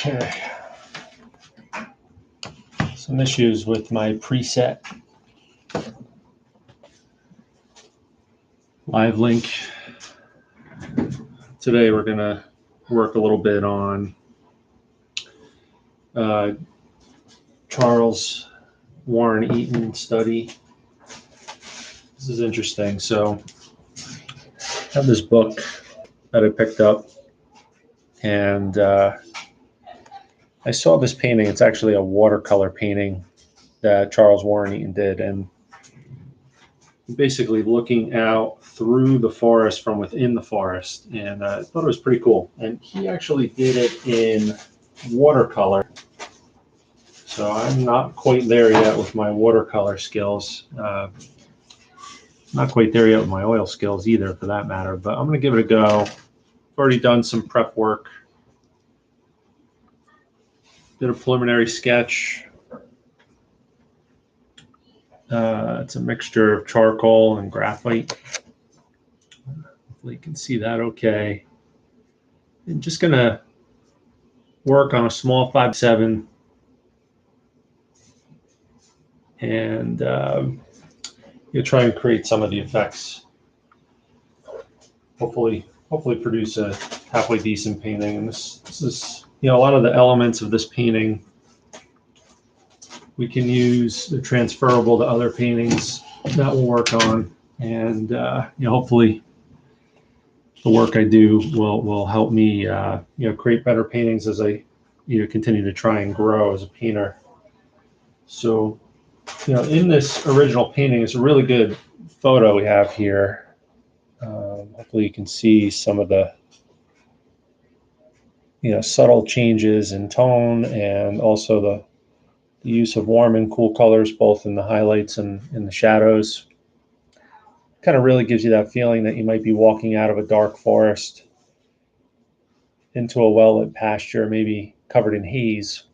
Okay. Some issues with my preset live link. Today we're going to work a little bit on Charles Warren Eaton study. This is interesting. So I have this book that I picked up, and I saw this painting. It's actually a watercolor painting that Charles Warren Eaton did, and basically looking out through the forest from within the forest, and I thought it was pretty cool. And he actually did it in watercolor, so I'm not quite there yet with my watercolor skills. Not quite there yet with my oil skills either, for that matter, but I'm going to give it a go. I've already done some prep work. Did a preliminary sketch. It's a mixture of charcoal and graphite. Hopefully you can see that okay. I'm just going to work on a small 5/7 and you'll try and create some of the effects. Hopefully produce a halfway decent painting. And this is, a lot of the elements of this painting we can use. They're transferable to other paintings that we'll work on, and hopefully the work I do will help me create better paintings as I continue to try and grow as a painter. So in this original painting, it's a really good photo we have here. Hopefully you can see some of the subtle changes in tone, and also the use of warm and cool colors both in the highlights and in the shadows. Kind of really gives you that feeling that you might be walking out of a dark forest into a well-lit pasture, maybe covered in haze.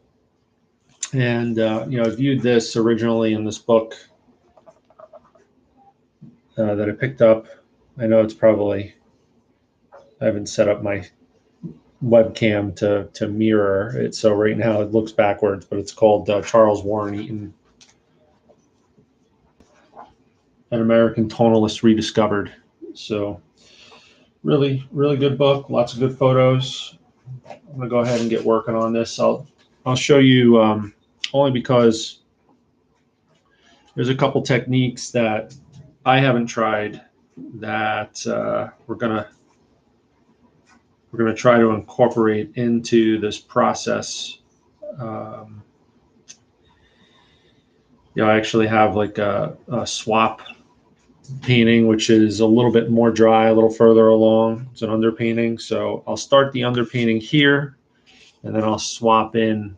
And I viewed this originally in this book that I picked up. I know it's probably, I haven't set up my webcam to mirror it, so right now it looks backwards, but it's called Charles Warren Eaton, An American Tonalist Rediscovered. So really good book, lots of good photos. I'm gonna go ahead and get working on this. I'll show you only because there's a couple techniques that I haven't tried that we're gonna try to incorporate into this process. I actually have like a swap painting, which is a little bit more dry, a little further along. It's an underpainting. So I'll start the underpainting here, and then I'll swap in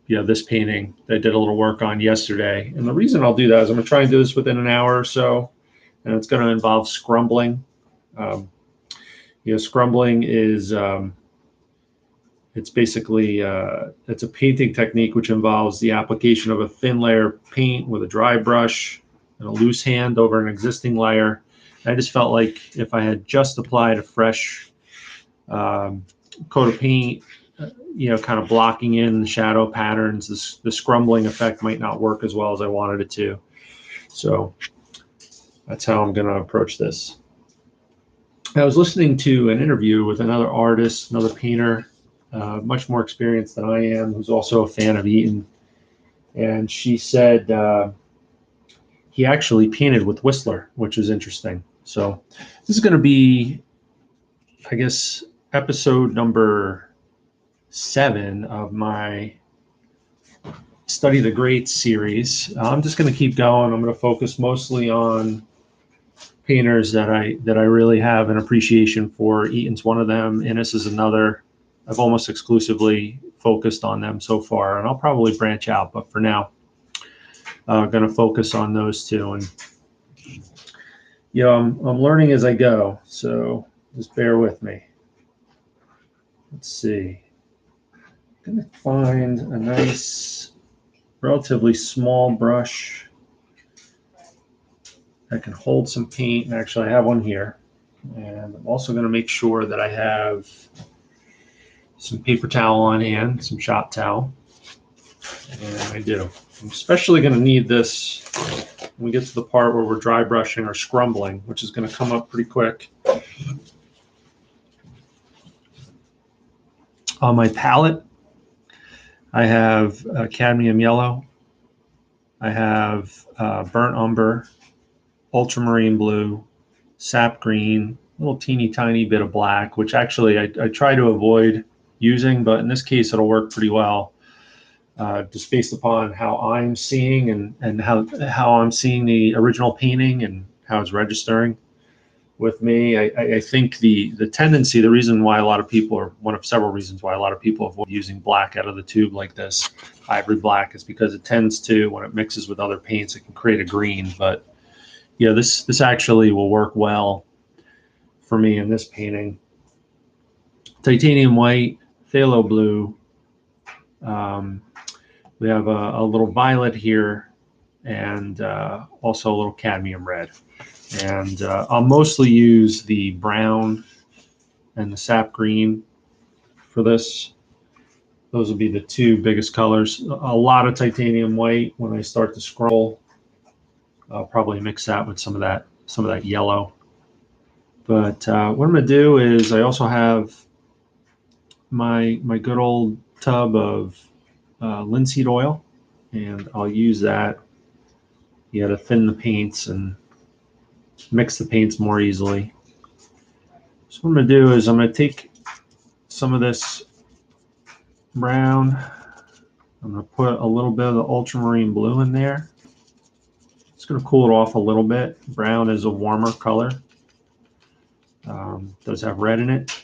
this painting that I did a little work on yesterday. And the reason I'll do that is I'm going to try and do this within an hour or so, and it's going to involve scrumbling. Scrumbling is it's basically it's a painting technique which involves the application of a thin layer of paint with a dry brush and a loose hand over an existing layer. I just felt like if I had just applied a fresh coat of paint, kind of blocking in the shadow patterns, the scrumbling effect might not work as well as I wanted it to. So that's how I'm going to approach this. I was listening to an interview with another artist, another painter, much more experienced than I am, who's also a fan of Eaton. And she said he actually painted with Whistler, which is interesting. So this is going to be, I guess, episode number 7 of my Study the Greats series. I'm just going to keep going. I'm going to focus mostly on painters that I really have an appreciation for. Eaton's one of them, Innes is another. I've almost exclusively focused on them so far, and I'll probably branch out, but for now, I'm going to focus on those two. And I'm learning as I go, so just bear with me. Let's see. I'm going to find a nice, relatively small brush that can hold some paint. And actually I have one here, and I'm also going to make sure that I have some paper towel on hand, some shop towel. And I do. I'm especially going to need this when we get to the part where we're dry brushing or scrumbling, which is going to come up pretty quick. On my palette, I have cadmium yellow. I have burnt umber, ultramarine blue, sap green, a little teeny tiny bit of black, which actually I try to avoid using, but in this case it'll work pretty well, just based upon how I'm seeing and how I'm seeing the original painting and how it's registering with me. I think the tendency, the reason why a lot of people, or one of several reasons why a lot of people avoid using black out of the tube like this, ivory black, is because it tends to, when it mixes with other paints, it can create a green. But yeah, this actually will work well for me in this painting. Titanium white, phthalo blue. We have a little violet here, and also a little cadmium red. And I'll mostly use the brown and the sap green for this. Those will be the two biggest colors. A lot of titanium white when I start to scroll. I'll probably mix that with some of that yellow. But what I'm going to do is I also have my good old tub of linseed oil, and I'll use that to thin the paints and mix the paints more easily. So what I'm going to do is I'm going to take some of this brown. I'm going to put a little bit of the ultramarine blue in there. It's going to cool it off a little bit. Brown is a warmer color. Does have red in it.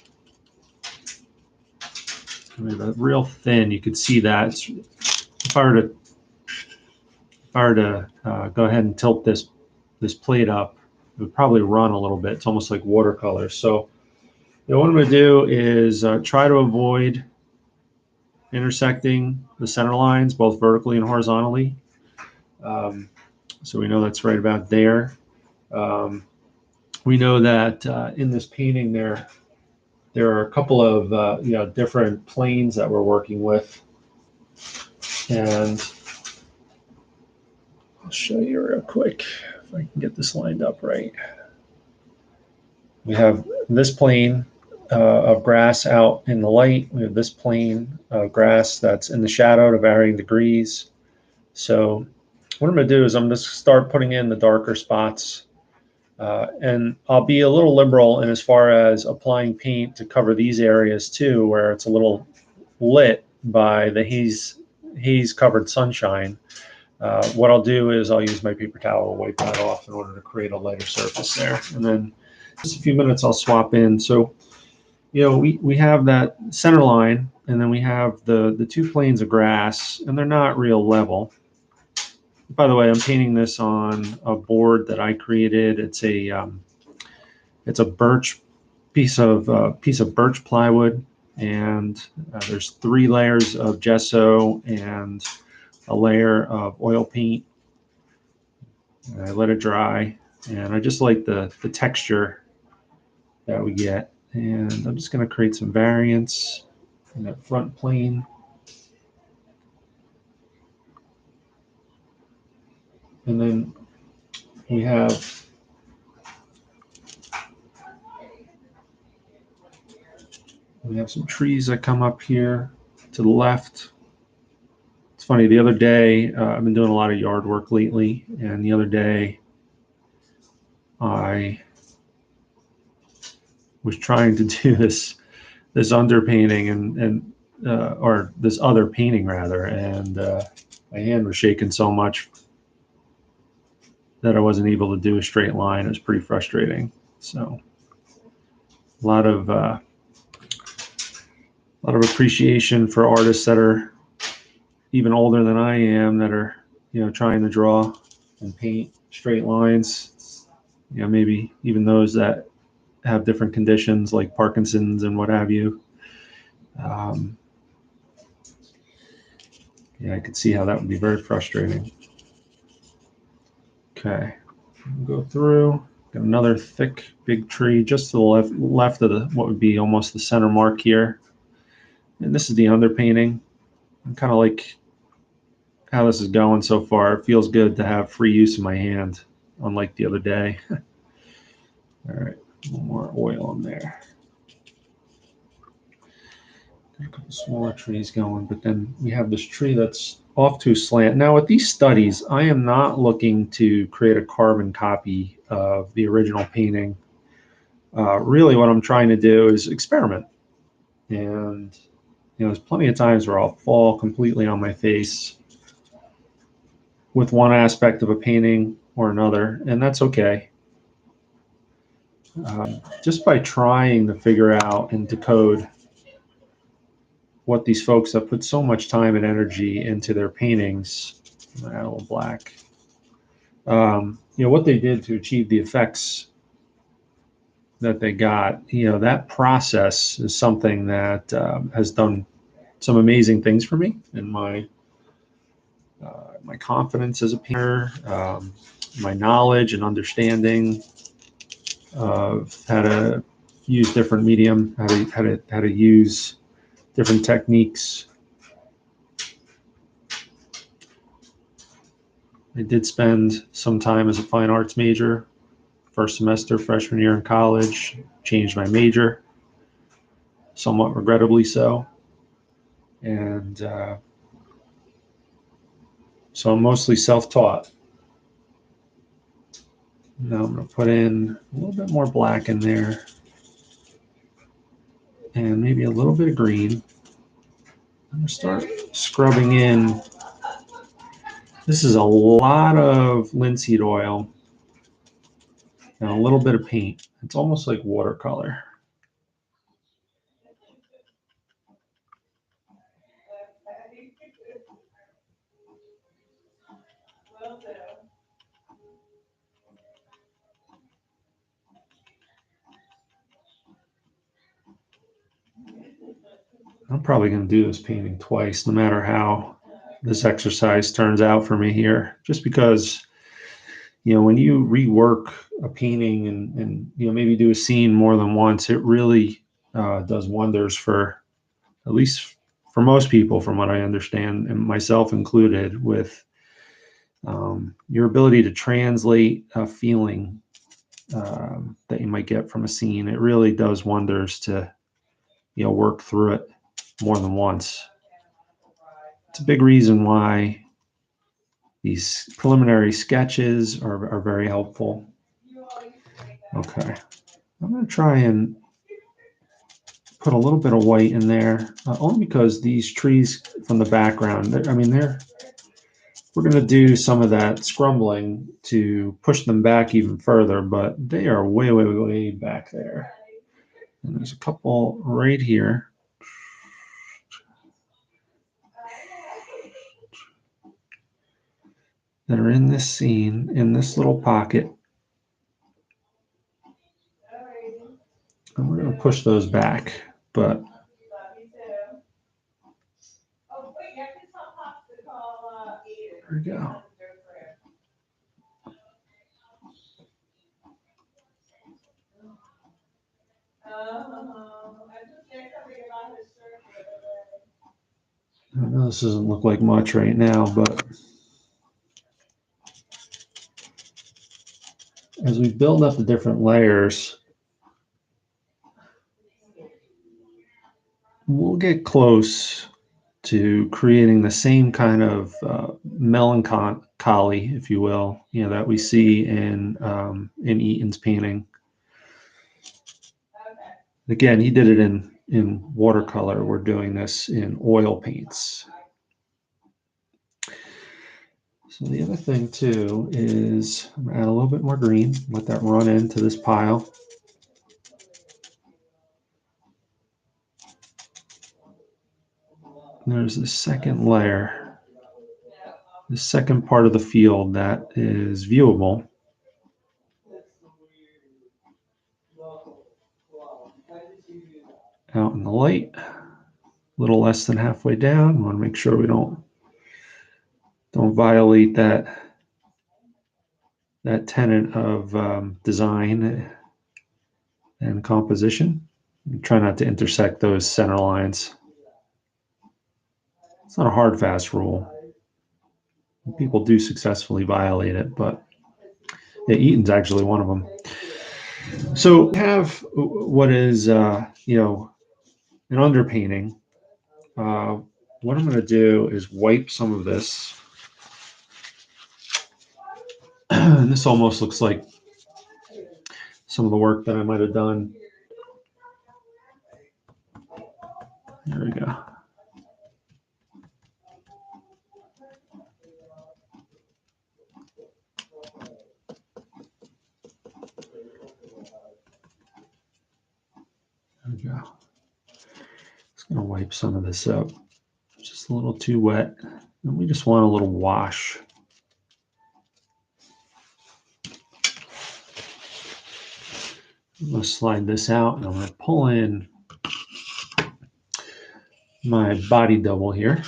Real thin. You could see that. If I were to go ahead and tilt this plate up, it would probably run a little bit. It's almost like watercolors. So what I'm going to do is try to avoid intersecting the center lines, both vertically and horizontally. So we know that's right about there. We know that in this painting there are a couple of different planes that we're working with, and I'll show you real quick if I can get this lined up right. We have this plane of grass out in the light. We have this plane of grass that's in the shadow to varying degrees. So what I'm going to do is I'm going to start putting in the darker spots, and I'll be a little liberal in as far as applying paint to cover these areas too, where it's a little lit by the haze covered sunshine. What I'll do is I'll use my paper towel to wipe that off in order to create a lighter surface there. And then just a few minutes I'll swap in. So we have that center line, and then we have the two planes of grass, and they're not real level. By the way, I'm painting this on a board that I created. It's a birch piece of birch plywood, and there's 3 layers of gesso and a layer of oil paint. And I let it dry, and I just like the texture that we get. And I'm just going to create some variance in that front plane. And then we have some trees that come up here to the left. It's funny, the other day, I've been doing a lot of yard work lately, and the other day I was trying to do this underpainting or this other painting rather, and my hand was shaking so much that I wasn't able to do a straight line. It was pretty frustrating. So a lot of appreciation for artists that are even older than I am, that are trying to draw and paint straight lines. Maybe even those that have different conditions like Parkinson's and what have you. I could see how that would be very frustrating. Okay, go through. Got another thick, big tree just to the left of what would be almost the center mark here. And this is the underpainting. I'm kind of like how this is going so far. It feels good to have free use of my hand, unlike the other day. All right, a little more oil in there. Got a couple smaller trees going, but then we have this tree that's off to a slant. Now with these studies, I am not looking to create a carbon copy of the original painting. Really what I'm trying to do is experiment. And there's plenty of times where I'll fall completely on my face with one aspect of a painting or another, and that's okay. Just by trying to figure out and decode what these folks have put so much time and energy into their paintings, add a little black, what they did to achieve the effects that they got, that process is something that has done some amazing things for me and my confidence as a painter, my knowledge and understanding of how to use different medium, how to use different techniques. I did spend some time as a fine arts major, first semester, freshman year in college, changed my major, somewhat regrettably so. And so I'm mostly self-taught. Now I'm going to put in a little bit more black in there and maybe a little bit of green. I'm going to start scrubbing in. This is a lot of linseed oil and a little bit of paint. It's almost like watercolor. I'm probably going to do this painting twice, no matter how this exercise turns out for me here, just because, when you rework a painting and maybe do a scene more than once, it really does wonders for, at least for most people, from what I understand, and myself included, with your ability to translate a feeling that you might get from a scene. It really does wonders to, work through it more than once. It's a big reason why these preliminary sketches are very helpful. Okay, I'm going to try and put a little bit of white in there, only because these trees from the background, we're going to do some of that scrumbling to push them back even further, but they are way, way, way back there. And there's a couple right here. That are in this scene, in this little pocket. And we're going to push those back, but there we go. I know this doesn't look like much right now, but as we build up the different layers, we'll get close to creating the same kind of melancholy, if you will, that we see in Eaton's painting. Again, he did it in watercolor. We're doing this in oil paints. So the other thing too is I'm gonna add a little bit more green, let that run into this pile. And there's the second layer, the second part of the field that is viewable. Out in the light, a little less than halfway down. We want to make sure we don't violate that tenet of design and composition. Try not to intersect those center lines. It's not a hard, fast rule. People do successfully violate it, but yeah, Eaton's actually one of them. So we have what is, you know, an underpainting. What I'm going to do is wipe some of this. And this almost looks like some of the work that I might have done. There we go. There we go. Just going to wipe some of this up. It's just a little too wet. And we just want a little wash. I'm going to slide this out and I'm going to pull in my body double here.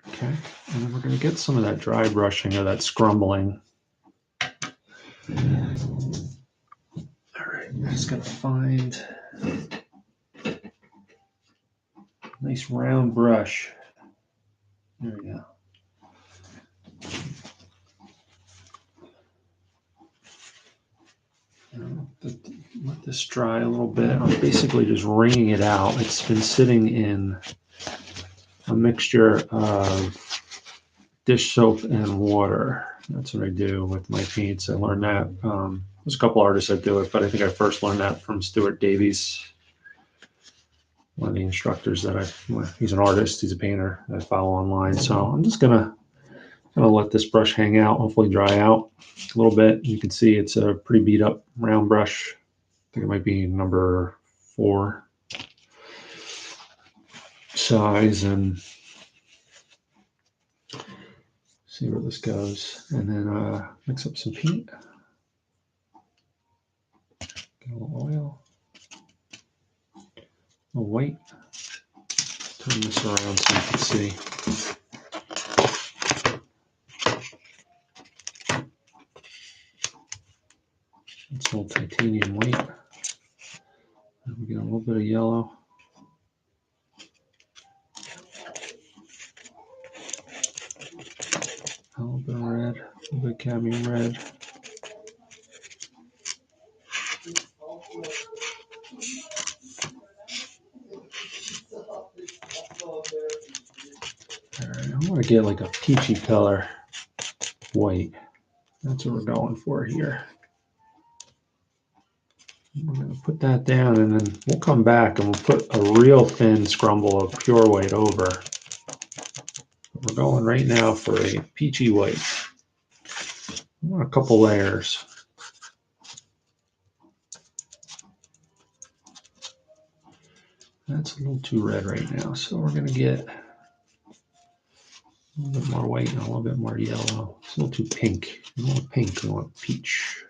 Okay, and then we're going to get some of that dry brushing or that scrumbling. All right, I'm just going to find a nice round brush. There we go. Let this dry a little bit. I'm basically just wringing it out. It's been sitting in a mixture of dish soap and water. That's what I do with my paints. I learned that. There's a couple artists that do it, but I think I first learned that from Stuart Davies, one of the instructors he's an artist, he's a painter that I follow online. So I'm just gonna let this brush hang out, hopefully dry out a little bit. You can see it's a pretty beat up round brush. I think it might be number 4 size, and see where this goes. And then mix up some paint. Get a little oil, a little white. Turn this around so you can see. It's old titanium white. And we get a little bit of yellow. A little bit of red, a little bit of cadmium red. All right, I want to get like a peachy color white. That's what we're going for here. We're going to put that down, and then we'll come back and we'll put a real thin scrumble of pure white over. We're going right now for a peachy white. I want a couple layers. That's a little too red right now, so we're going to get a little bit more white and a little bit more yellow. It's a little too pink. We want pink, we want peach.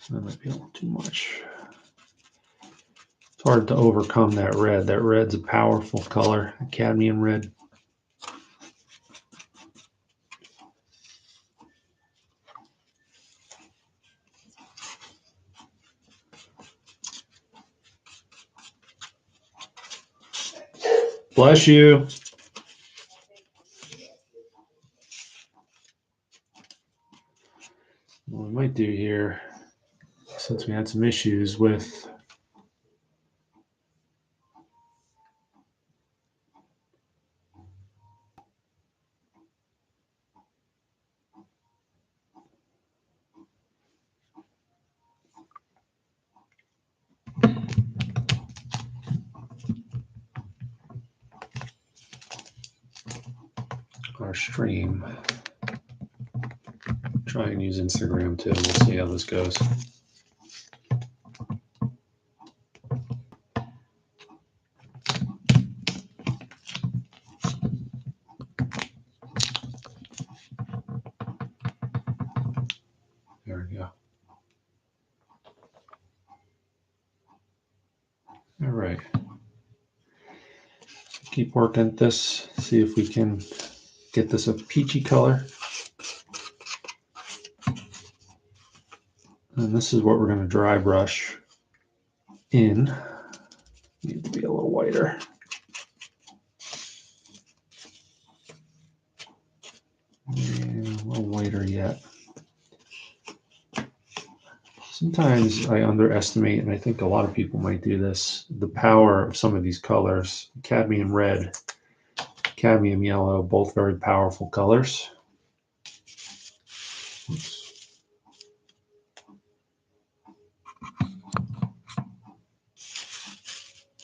That might be a little too much. It's hard to overcome that red. That red's a powerful color, a cadmium red. Bless you. What we might do here, since we had some issues with our stream, try and use Instagram too. We'll see how this goes. There we go. All right. Keep working at this. See if we can get this a peachy color. And this is what we're going to dry brush in. Need to be a little whiter. And a little whiter yet. Sometimes I underestimate, and I think a lot of people might do this, the power of some of these colors. Cadmium red, cadmium yellow, both very powerful colors. Oops.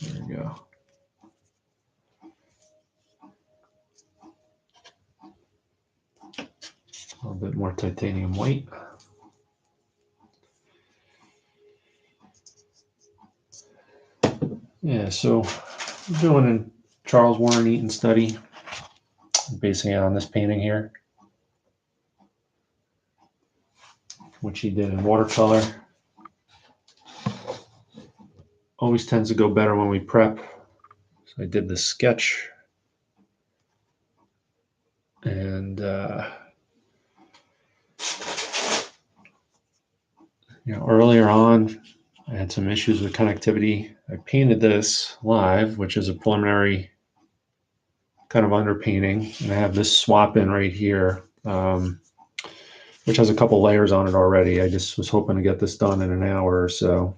There we go. A little bit more titanium white. Yeah, so I'm doing a Charles Warren Eaton study, basing it on this painting here, which he did in watercolor. Always tends to go better when we prep. So I did this sketch, and earlier on, I had some issues with connectivity. I painted this live, which is a preliminary kind of underpainting, and I have this swap in right here, which has a couple layers on it already. I just was hoping to get this done in an hour or so.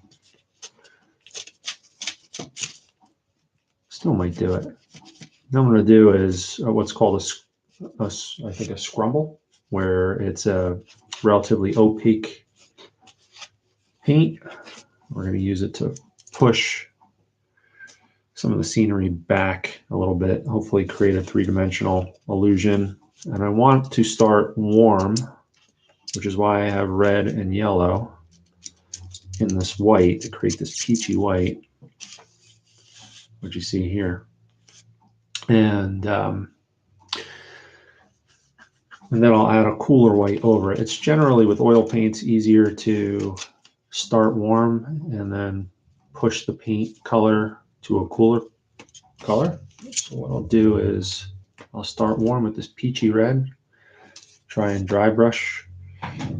Still might do it. What I'm going to do is what's called I think a scrumble, where it's a relatively opaque paint. We're going to use it to push some of the scenery back a little bit, hopefully create a three-dimensional illusion. And I want to start warm, which is why I have red and yellow in this white to create this peachy white, which you see here. And then I'll add a cooler white over it. It's generally with oil paints easier to start warm and then push the paint color to a cooler color. So what I'll do is I'll start warm with this peachy red, try and dry brush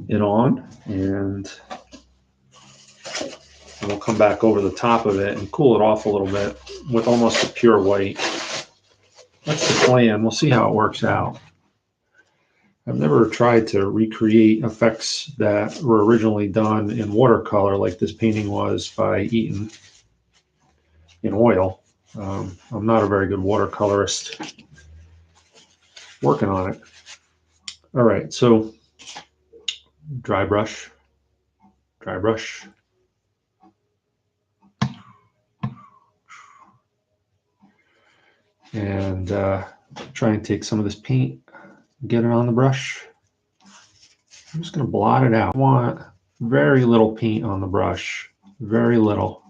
it on, and we'll come back over the top of it and cool it off a little bit with almost a pure white. That's the plan. We'll see how it works out. I've never tried to recreate effects that were originally done in watercolor like this painting was by Eaton in oil. I'm not a very good watercolorist. Working on it. All right, so dry brush, dry brush. And try and take some of this paint, get it on the brush. I'm just going to blot it out. I want very little paint on the brush, very little,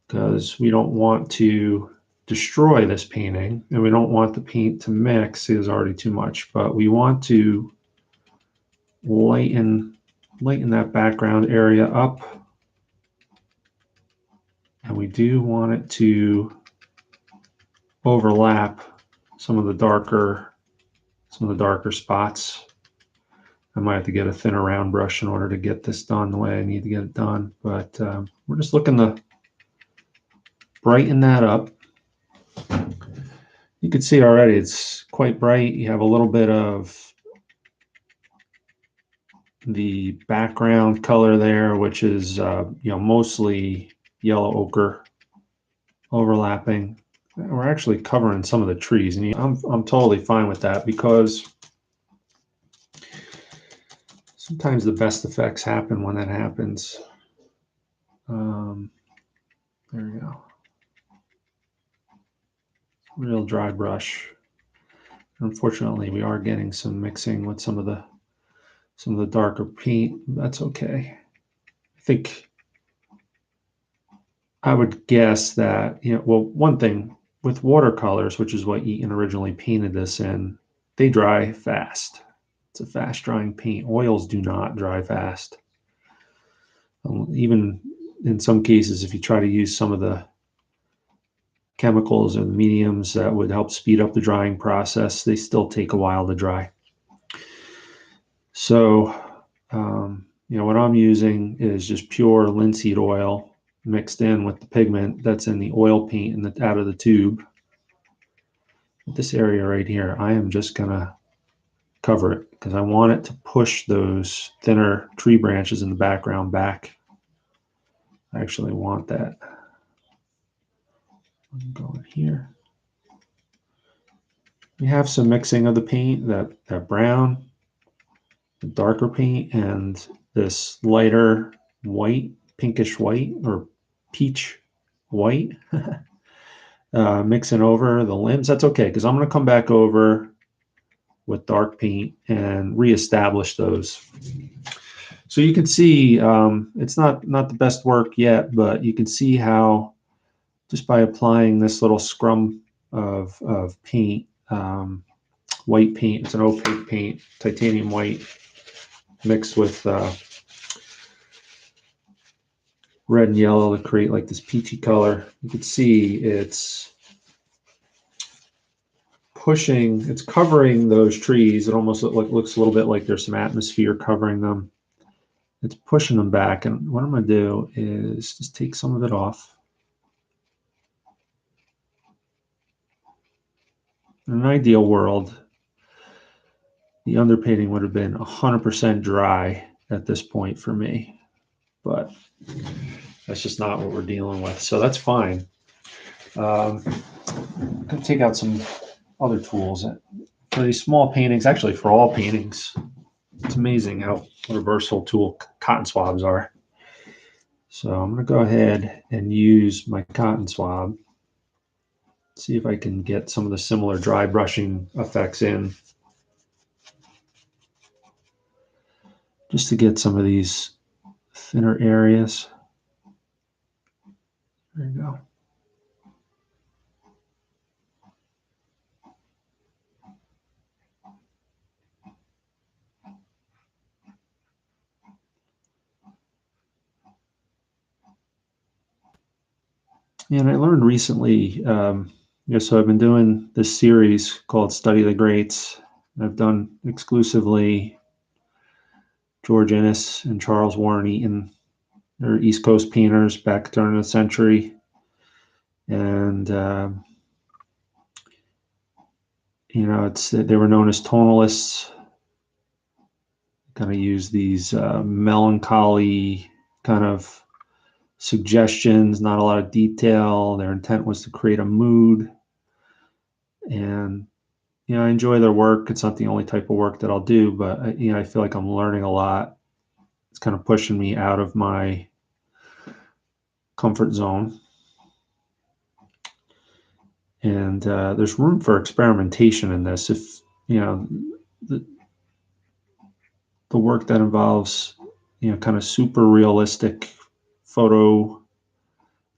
because we don't want to destroy this painting, and we don't want the paint to mix. It is already too much, but we want to lighten that background area up, and we do want it to overlap some of the darker spots. I might have to get a thinner round brush in order to get this done the way I need to get it done, but we're just looking to brighten that up. You can see already it's quite bright. You have a little bit of the background color there, which is mostly yellow ochre overlapping. We're actually covering some of the trees, and I'm totally fine with that, because sometimes the best effects happen when that happens. There we go. Real dry brush. Unfortunately, we are getting some mixing with some of the darker paint. That's okay. I think I would guess that, well, one thing with watercolors, which is what Eaton originally painted this in, they dry fast. It's a fast drying paint. Oils do not dry fast. Even in some cases, if you try to use some of the chemicals or the mediums that would help speed up the drying process, they still take a while to dry. So You know, what I'm using is just pure linseed oil mixed in with the pigment that's in the oil paint and out of the tube. This area right here, I am just gonna cover it because I want it to push those thinner tree branches in the background back. I actually want that. I'm going here. We have some mixing of the paint, that brown, the darker paint, and this lighter white, pinkish white, or peach white. Mixing over the limbs. That's okay, because I'm going to come back over with dark paint and reestablish those. So you can see it's not the best work yet, but you can see how just by applying this little scrum of paint, white paint, it's an opaque paint, titanium white, mixed with red and yellow to create like this peachy color. You can see it's pushing, it's covering those trees. It almost looks a little bit like there's some atmosphere covering them. It's pushing them back. And what I'm going to do is just take some of it off. In an ideal world, the underpainting would have been 100% dry at this point for me, but that's just not what we're dealing with. So that's fine. I'm going to take out some other tools. For these small paintings, actually for all paintings, it's amazing what a versatile tool cotton swabs are. So I'm going to go ahead and use my cotton swab. See if I can get some of the similar dry brushing effects in. Just to get some of these thinner areas. There you go. And I learned recently, so I've been doing this series called Study the Greats. I've done exclusively George Inness and Charles Warren Eaton. They're East Coast painters back during the century. And, they were known as tonalists. Kind of use these melancholy kind of suggestions, not a lot of detail. Their intent was to create a mood. And, I enjoy their work. It's not the only type of work that I'll do, but, I feel like I'm learning a lot. It's kind of pushing me out of my comfort zone. And there's room for experimentation in this. If, the work that involves, kind of super realistic photo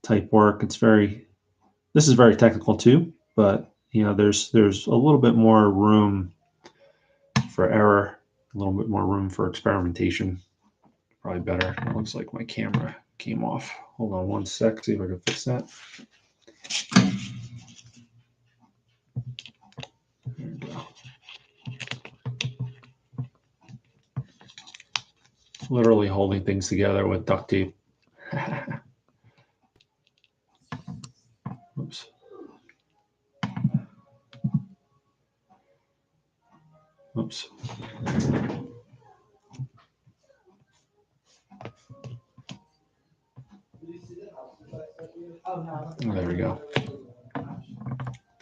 type work, this is very technical too, but there's a little bit more room for error, a little bit more room for experimentation. Probably better. It looks like my camera came off. Hold on one sec, see if I can fix that. There we go. Literally holding things together with duct tape. Oops. Oops. Oh, there we go. I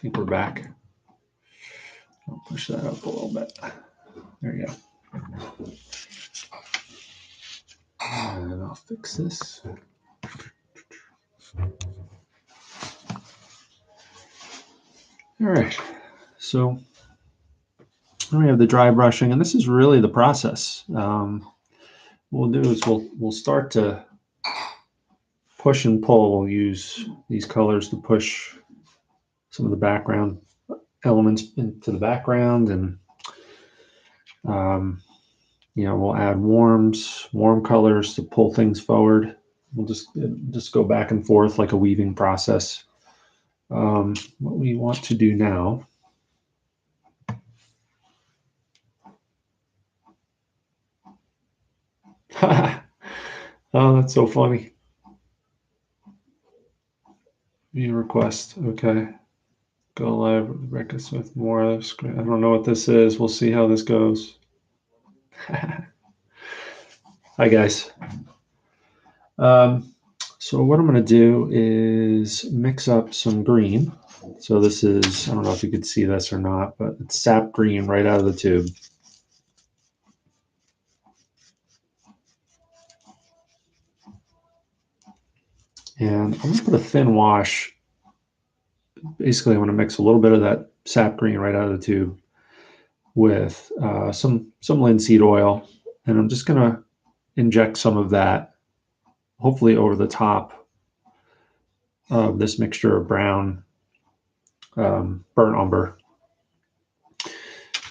think we're back. I'll push that up a little bit. There you go. And I'll fix this. All right. So we have the dry brushing, and this is really the process. What we'll do is we'll start to push and pull. We'll use these colors to push some of the background elements into the background, and we'll add warm colors to pull things forward. We'll just go back and forth like a weaving process. What we want to do now Oh, that's so funny. View request. Okay. Go live with Rebecca Smith more screen. I don't know what this is. We'll see how this goes. Hi guys. So what I'm going to do is mix up some green. So this is, I don't know if you could see this or not, but it's sap green right out of the tube. And I'm going to put a thin wash. Basically, I want to mix a little bit of that sap green right out of the tube with some linseed oil. And I'm just going to inject some of that, hopefully over the top of this mixture of brown burnt umber.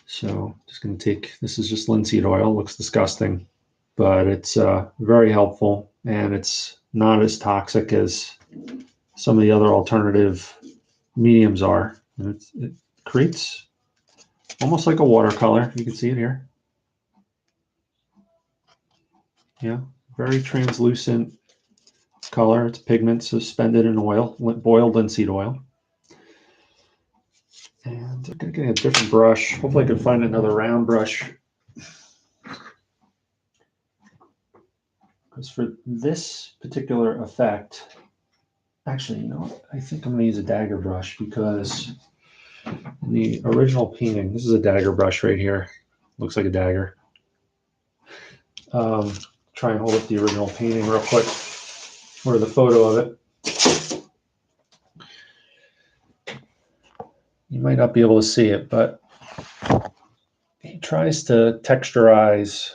So just going to take, this is just linseed oil, looks disgusting, but it's very helpful, and it's not as toxic as some of the other alternative mediums are. And it creates almost like a watercolor. You can see it here. Yeah, very translucent color. It's pigment suspended in oil, boiled linseed oil. And I'm going to get a different brush. Hopefully I can find another round brush. Because for this particular effect, actually, you know what? I think I'm going to use a dagger brush, because in the original painting, this is a dagger brush right here. Looks like a dagger. Try and hold up the original painting real quick, or the photo of it. You might not be able to see it, but he tries to texturize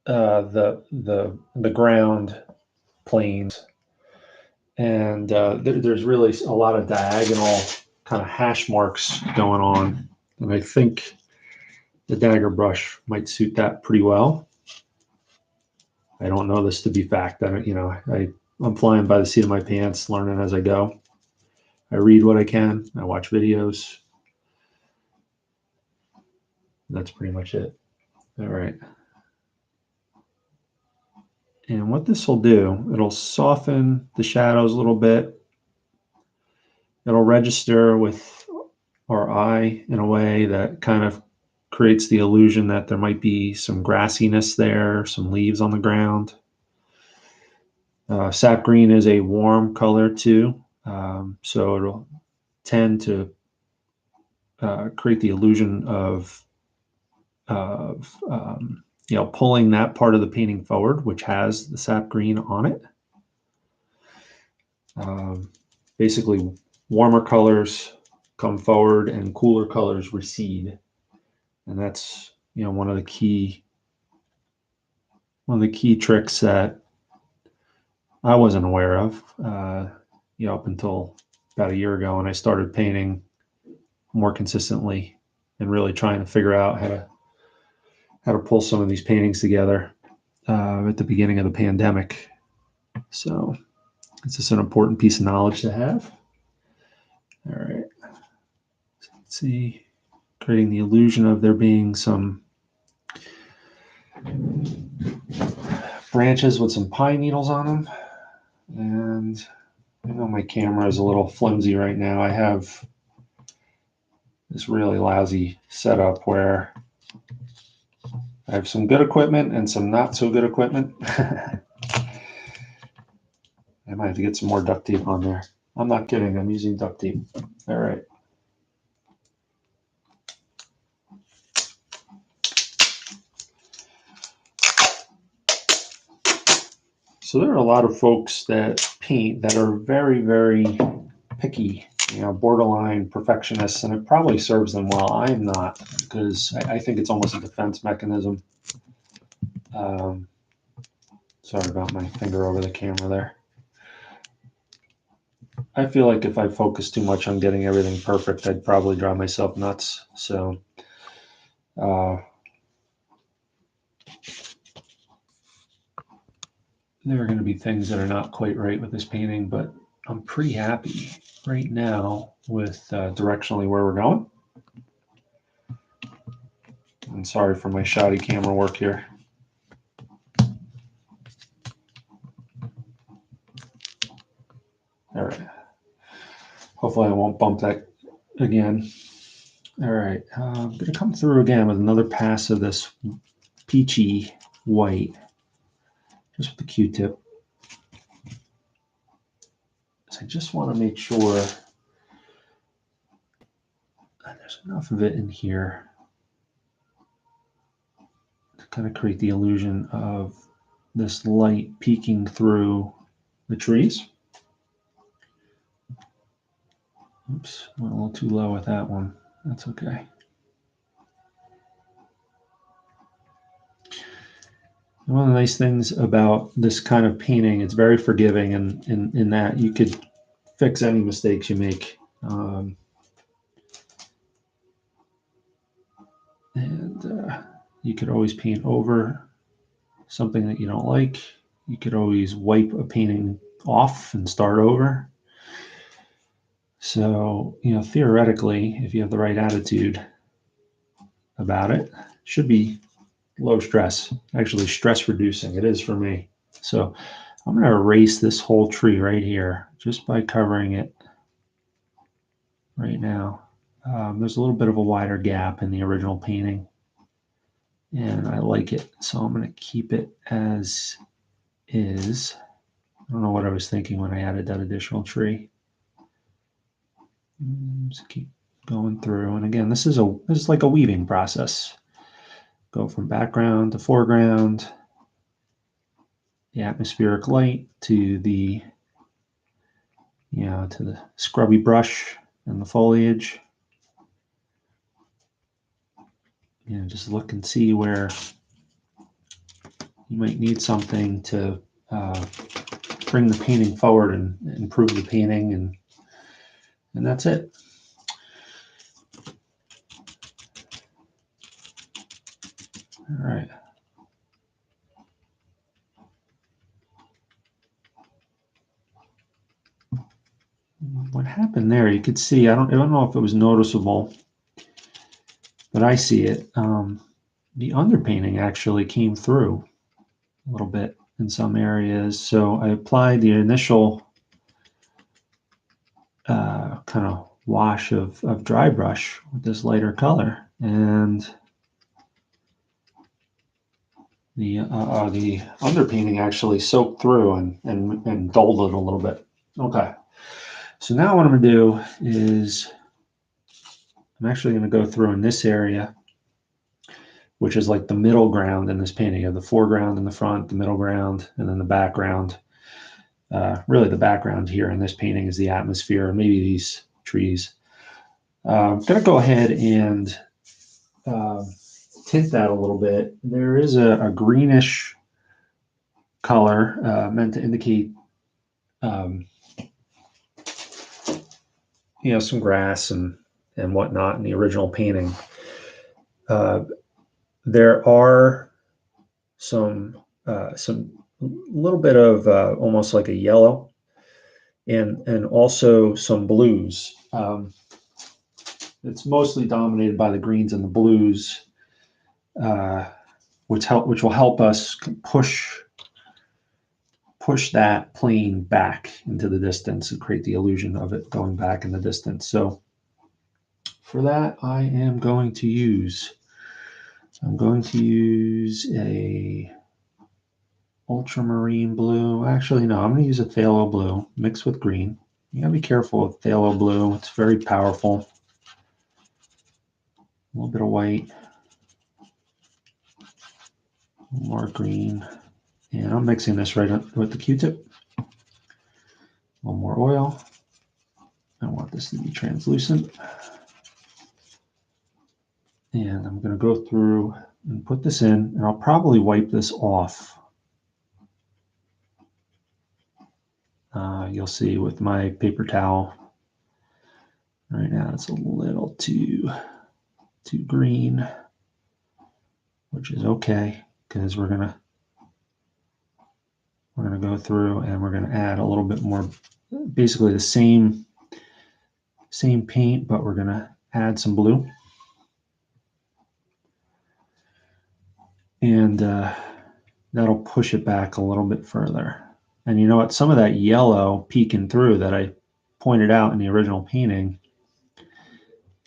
the ground planes, and there's really a lot of diagonal kind of hash marks going on, and I think the dagger brush might suit that pretty well. I don't know this to be fact. I'm flying by the seat of my pants, learning as I go. I read what I can. I watch videos. That's pretty much it. All right. And what this will do, it'll soften the shadows a little bit. It'll register with our eye in a way that kind of creates the illusion that there might be some grassiness there, some leaves on the ground. Sap green is a warm color too, so it'll tend to create the illusion of pulling that part of the painting forward, which has the sap green on it. Basically, warmer colors come forward and cooler colors recede, and that's one of the key tricks that I wasn't aware of up until about a year ago, when I started painting more consistently and really trying to figure out how to pull some of these paintings together at the beginning of the pandemic. So it's just an important piece of knowledge to have. All right. So let's see, creating the illusion of there being some branches with some pine needles on them. And I know my camera is a little flimsy right now. I have this really lousy setup where I have some good equipment and some not so good equipment. I might have to get some more duct tape on there. I'm not kidding. I'm using duct tape. All right. So there are a lot of folks that paint that are very, very picky, borderline perfectionists, and it probably serves them well. I'm not, because I think it's almost a defense mechanism. Sorry about my finger over the camera there. I feel like if I focus too much on getting everything perfect, I'd probably drive myself nuts. So there are going to be things that are not quite right with this painting, but I'm pretty happy right now with directionally where we're going. I'm sorry for my shoddy camera work here. All right. Hopefully I won't bump that again. All right. I'm going to come through again with another pass of this peachy white, just with the Q-tip. So I just want to make sure that there's enough of it in here to kind of create the illusion of this light peeking through the trees. Oops, went a little too low with that one. That's okay. One of the nice things about this kind of painting, it's very forgiving, and in that you could fix any mistakes you make. You could always paint over something that you don't like. You could always wipe a painting off and start over. So, theoretically, if you have the right attitude about it, should be low stress, actually stress reducing. It is for me. So I'm going to erase this whole tree right here just by covering it right now. There's a little bit of a wider gap in the original painting, and I like it. So I'm going to keep it as is. I don't know what I was thinking when I added that additional tree. Just keep going through. And again, this is like a weaving process. Go from background to foreground, the atmospheric light to the scrubby brush and the foliage. Just look and see where you might need something to bring the painting forward and improve the painting, and that's it. All right. What happened there? You could see. I don't know if it was noticeable, but I see it. The underpainting actually came through a little bit in some areas. So I applied the initial kind of wash of dry brush with this lighter color, and the underpainting actually soaked through and dulled it a little bit. Okay. So now what I'm going to do is I'm actually going to go through in this area, which is like the middle ground in this painting. You have the foreground in the front, the middle ground, and then the background. Really the background here in this painting is the atmosphere, and maybe these trees. I'm going to go ahead and tint that a little bit. There is a greenish color meant to indicate some grass and whatnot in the original painting. There are some little bit of almost like a yellow and also some blues. It's mostly dominated by the greens and the blues, which will help us push that plane back into the distance and create the illusion of it going back in the distance. So for that, I'm going to use a ultramarine blue. Actually, no, I'm going to use a phthalo blue mixed with green. You gotta be careful with phthalo blue. It's very powerful. A little bit of white, more green, and I'm mixing this right up with the Q-tip. A little more oil. I want this to be translucent. And I'm going to go through and put this in, and I'll probably wipe this off. You'll see with my paper towel. Right now it's a little too green, which is okay because we're gonna go through and we're gonna add a little bit more, basically the same paint, but we're gonna add some blue. And that'll push it back a little bit further. And you know what? Some of that yellow peeking through that I pointed out in the original painting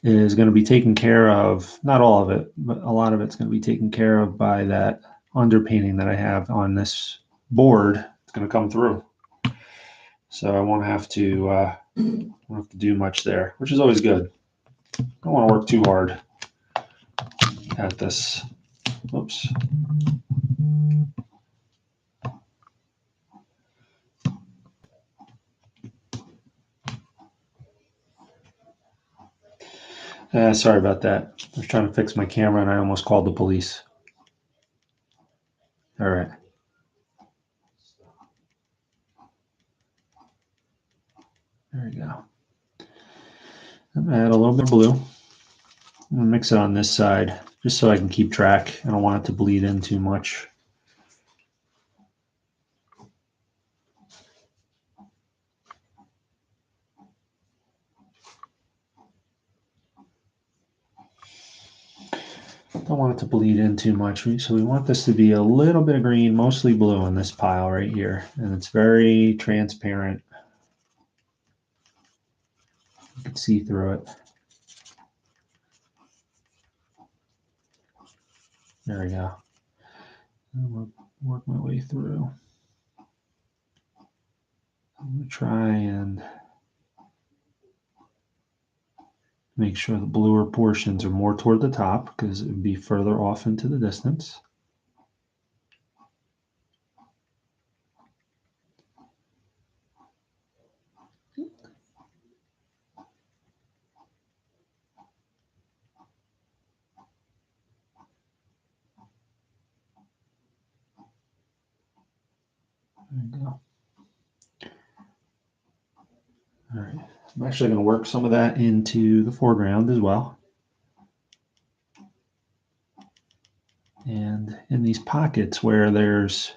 is going to be taken care of, not all of it, but a lot of it's going to be taken care of by that underpainting that I have on this board. It's going to come through. So I won't have to do much there, which is always good. I don't want to work too hard at this. Oops. Sorry about that. I was trying to fix my camera and I almost called the police. All right. There we go. I'm going to add a little bit of blue. I'm going to mix it on this side just so I can keep track. I don't want it to bleed in too much. Don't want it to bleed in too much. So we want this to be a little bit of green, mostly blue in this pile right here. And it's very transparent. You can see through it. There we go. I'm going to work my way through. I'm going to try and make sure the bluer portions are more toward the top because it would be further off into the distance. There we go. All right. I'm actually going to work some of that into the foreground as well. And in these pockets where there's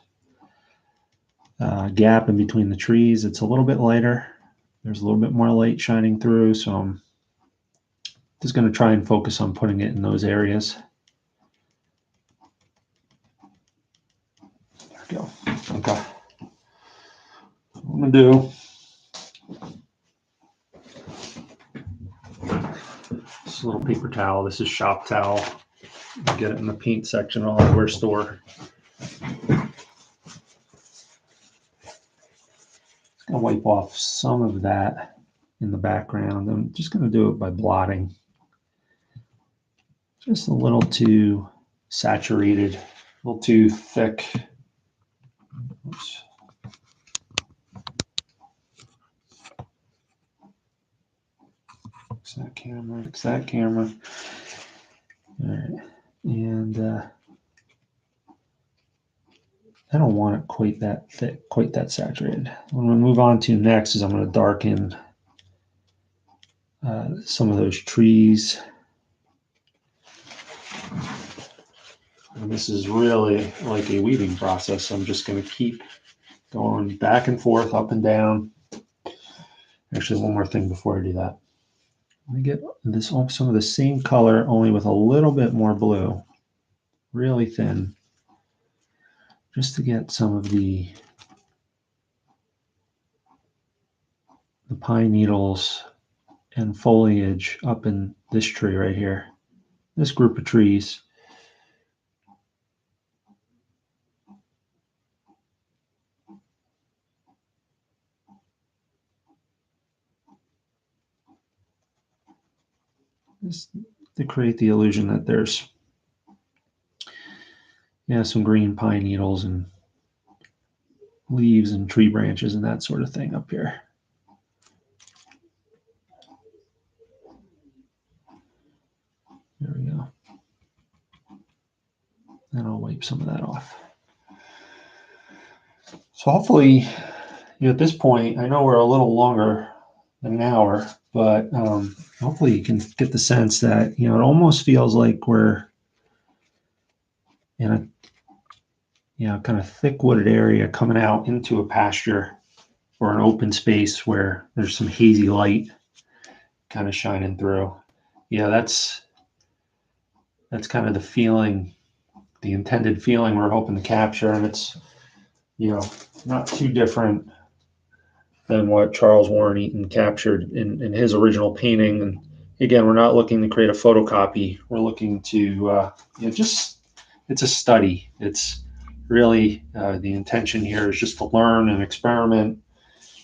a gap in between the trees, it's a little bit lighter. There's a little bit more light shining through, so I'm just going to try and focus on putting it in those areas. There we go. Okay. What I'm going to do, this little paper towel, this is shop towel. You get it in the paint section of the hardware store. I'm going to wipe off some of that in the background. I'm just going to do it by blotting. Just a little too saturated, a little too thick. Oops. Fix that camera, fix that camera. All right. And I don't want it quite that thick, quite that saturated. What I'm going to move on to next is I'm going to darken some of those trees. And this is really like a weaving process. I'm just going to keep going back and forth, up and down. Actually, one more thing before I do that. Let me get this some of the same color, only with a little bit more blue, really thin, just to get some of the pine needles and foliage up in this tree right here, this group of trees. Just to create the illusion that there's some green pine needles and leaves and tree branches and that sort of thing up here. There we go. And I'll wipe some of that off. So hopefully, at this point, I know we're a little longer than an hour, but hopefully you can get the sense that, it almost feels like we're in a, kind of thick wooded area coming out into a pasture or an open space where there's some hazy light kind of shining through. That's kind of the feeling, the intended feeling we're hoping to capture. And it's you know, not too different than what Charles Warren Eaton captured in his original painting. And again, we're not looking to create a photocopy. We're looking to, just, it's a study. It's really, the intention here is just to learn and experiment.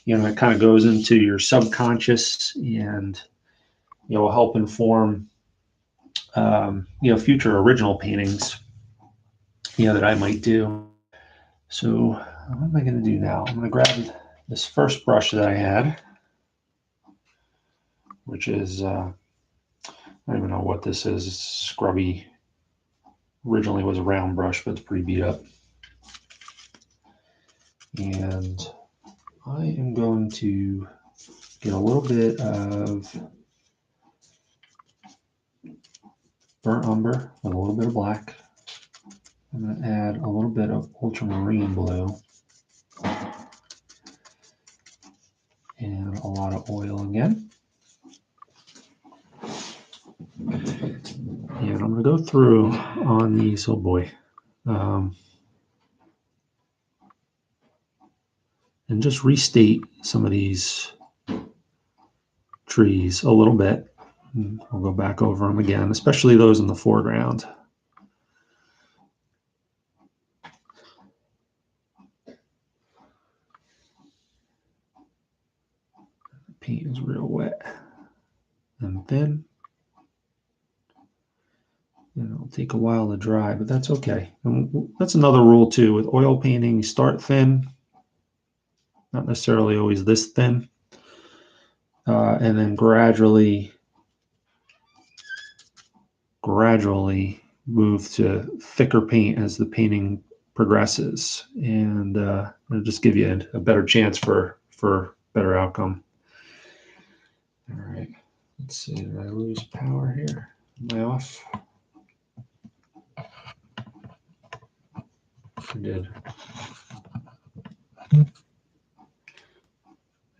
It kind of goes into your subconscious and, will help inform, future original paintings, that I might do. So what am I going to do now? I'm going to grab this first brush that I had, which is, I don't even know what this is. It's scrubby. Originally was a round brush, but it's pretty beat up. And I am going to get a little bit of burnt umber with a little bit of black. I'm going to add a little bit of ultramarine blue and a lot of oil again. And I'm going to go through on these, oh boy, and just restate some of these trees a little bit. I'll go back over them again, especially those in the foreground. The paint is real wet and thin. It'll take a while to dry, but that's okay. And that's another rule too. With oil painting, you start thin, not necessarily always this thin, and then gradually move to thicker paint as the painting progresses, and it'll just give you a better chance for better outcome. All right, let's see. Did I lose power here? Am I off? I did.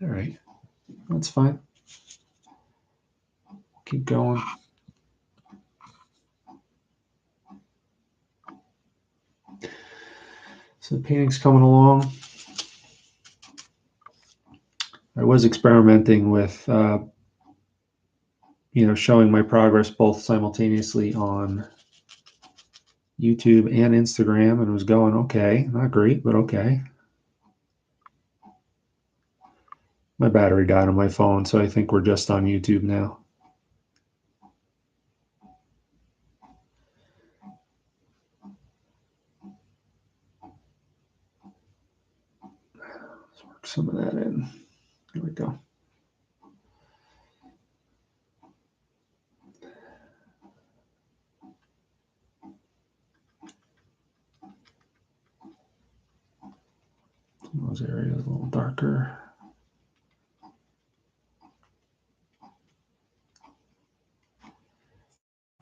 All right, that's fine. Keep going. So the painting's coming along. I was experimenting with, showing my progress both simultaneously on YouTube and Instagram, and it was going okay. Not great, but okay. My battery died on my phone, so I think we're just on YouTube now. Let's work some of that in. There we go. Those areas a little darker.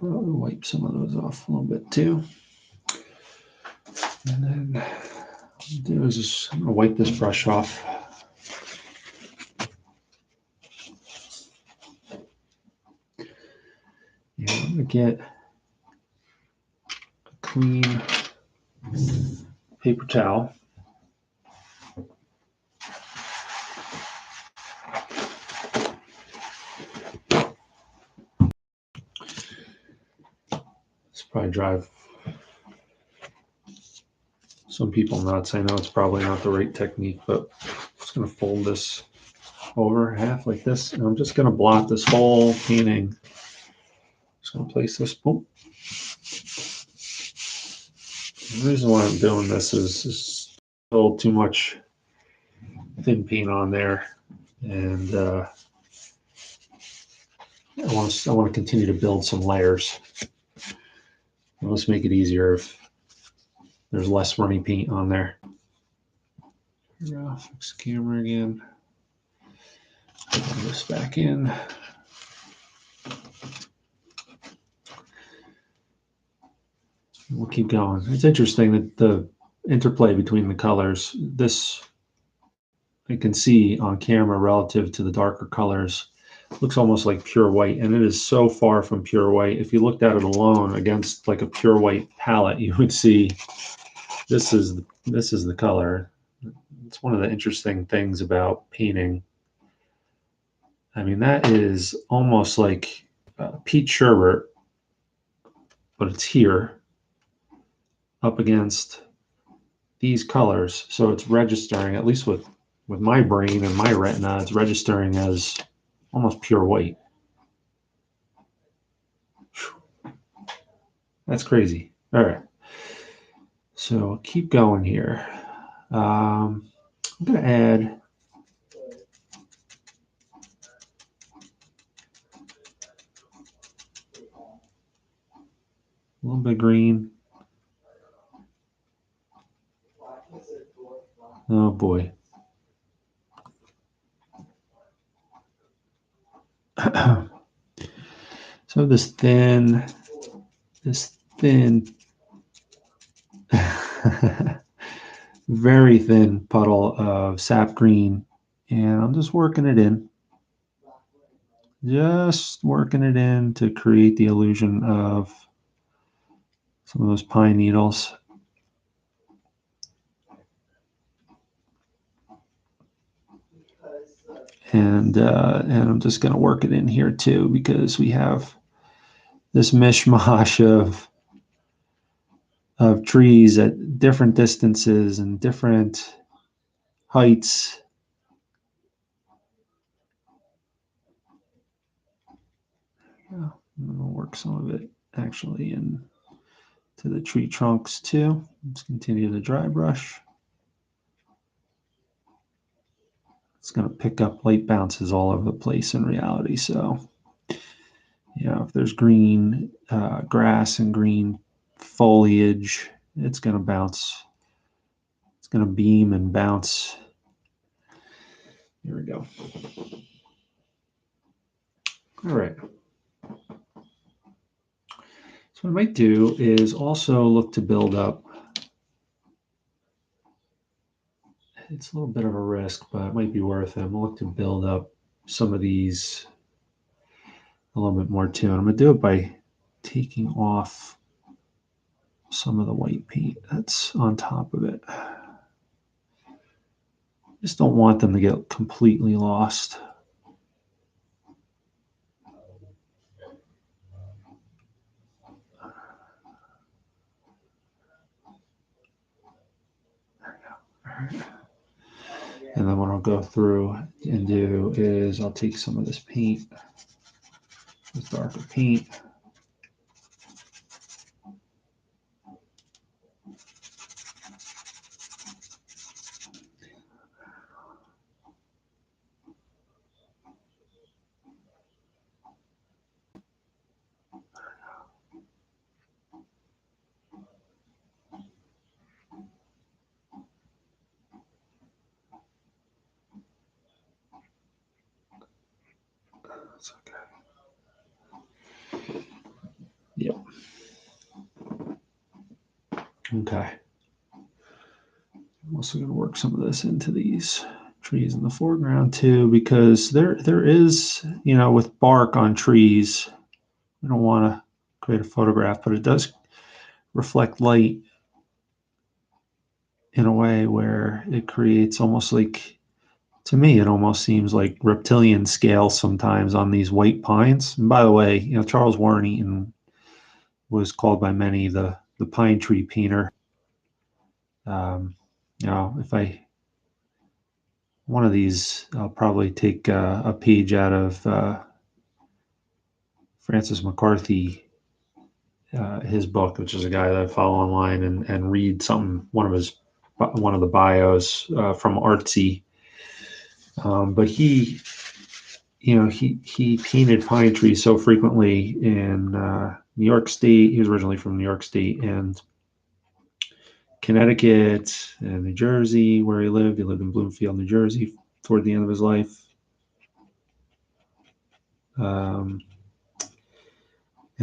I'll wipe some of those off a little bit too. And then what I'll do is just I'm going to wipe this brush off. And I'm going to get a clean paper towel. This probably drive some people nuts. I know it's probably not the right technique, but I'm just going to fold this over half like this, and I'm just going to blot this whole painting. Just going to place this. Boom. The reason why I'm doing this is a little too much thin paint on there, and I want to continue to build some layers. And let's make it easier if there's less runny paint on there. Fix the camera again. Put this back in. We'll keep going. It's interesting that the interplay between the colors, this I can see on camera relative to the darker colors, looks almost like pure white, and it is so far from pure white. If you looked at it alone against like a pure white palette, you would see this is the color. It's one of the interesting things about painting. I mean, that is almost like peach sherbet, but it's here up against these colors. So it's registering, at least with my brain and my retina, it's registering as almost pure white. That's crazy. All right. So keep going here. I'm going to add a little bit of green. Oh boy. So this thin, very thin puddle of sap green, and I'm just working it in. Just working it in to create the illusion of some of those pine needles. And I'm just going to work it in here too, because we have this mishmash of trees at different distances and different heights. Yeah, I'm going to work some of it actually in to the tree trunks too. Let's continue the dry brush. It's going to pick up light bounces all over the place in reality. So, if there's green grass and green foliage, it's going to bounce. It's going to beam and bounce. Here we go. All right. So what I might do is also look to build up. It's a little bit of a risk, but it might be worth it. I'm going to look to build up some of these a little bit more too. And I'm going to do it by taking off some of the white paint that's on top of it. Just don't want them to get completely lost. There we go. All right. And then what I'll go through and do is I'll take some of this paint, this darker paint. That's okay. Yep. Okay. I'm also going to work some of this into these trees in the foreground too, because there is, with bark on trees, we don't want to create a photograph, but it does reflect light in a way where it creates almost like, to me, it almost seems like reptilian scale sometimes on these white pines. And by the way, Charles Warren Eaton was called by many the pine tree painter. If one of these, I'll probably take a page out of Francis McCarthy, his book, which is a guy that I follow online, and read one of the bios from Artsy. But he painted pine trees so frequently in New York State. He was originally from New York State and Connecticut and New Jersey, where he lived. He lived in Bloomfield, New Jersey, toward the end of his life. And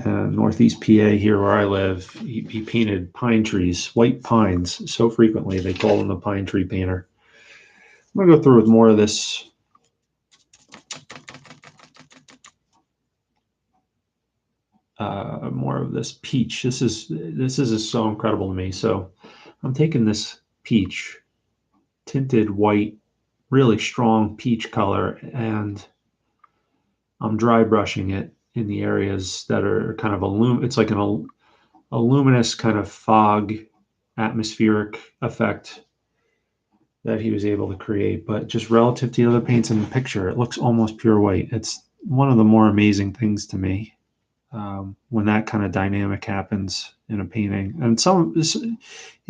Northeast PA, here where I live, he painted pine trees, white pines, so frequently they call him the pine tree painter. I'm going to go through with more of this. More of this peach. This is so incredible to me. So I'm taking this peach tinted white, really strong peach color, and I'm dry brushing it in the areas that are kind of it's like a luminous kind of fog atmospheric effect that he was able to create. But just relative to the other paints in the picture, it looks almost pure white. It's one of the more amazing things to me when that kind of dynamic happens in a painting. And it